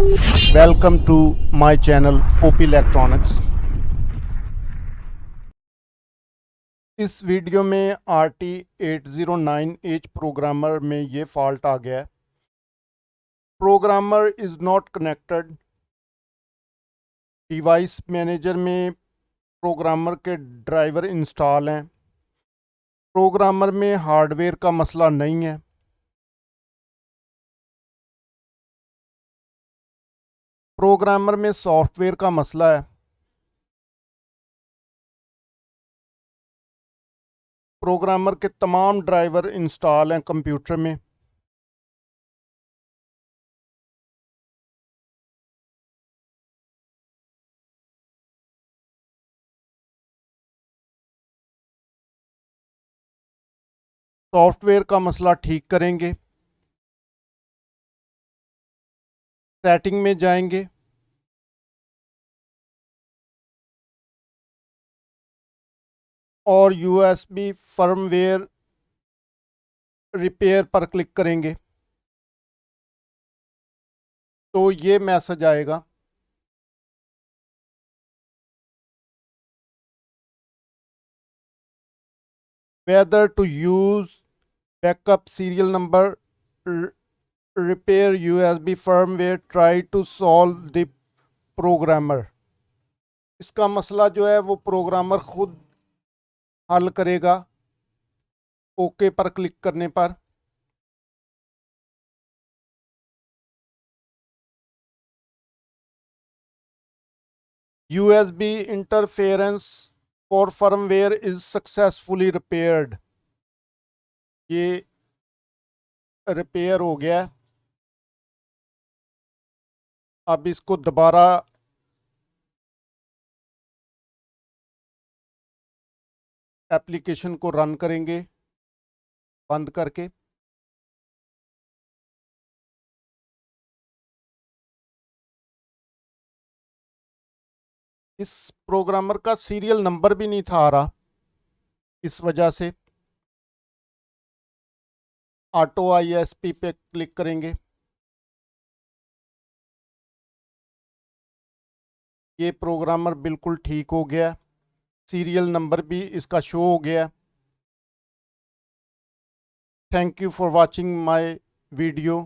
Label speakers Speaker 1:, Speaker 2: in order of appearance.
Speaker 1: Welcome to my channel OP Electronics. इस video में RT809H programmer में ये फॉल्ट आ गया है. Programmer is not connected. Device manager में प्रोग्रामर के ड्राइवर इंस्टॉल हैं. प्रोग्रामर में हार्डवेयर का मसला नहीं है. प्रोग्रामर में सॉफ्टवेयर का मसला है. प्रोग्रामर के तमाम ड्राइवर इंस्टॉल हैं कंप्यूटर में. सॉफ्टवेयर का मसला ठीक करेंगे. सेटिंग में जाएंगे. और USB फर्मवेयर रिपेयर पर क्लिक करेंगे तो ये मैसेज आएगा. Whether to use backup serial number, repair USB firmware, try to solve the programmer. इसका मसला जो है वो प्रोग्रामर खुद हल करेगा ओके पर क्लिक करने पर. USB interference for firmware is successfully repaired. ये रिपेयर हो गया. अब इसको दोबारा एप्लीकेशन को रन करेंगे बंद करके. इस प्रोग्रामर का सीरियल नंबर भी नहीं था आ रहा. इस वजह से ऑटो ISP पे क्लिक करेंगे. ये प्रोग्रामर बिल्कुल ठीक हो गया. सीरियल नंबर भी इसका शो हो गया. Thank you for watching my video.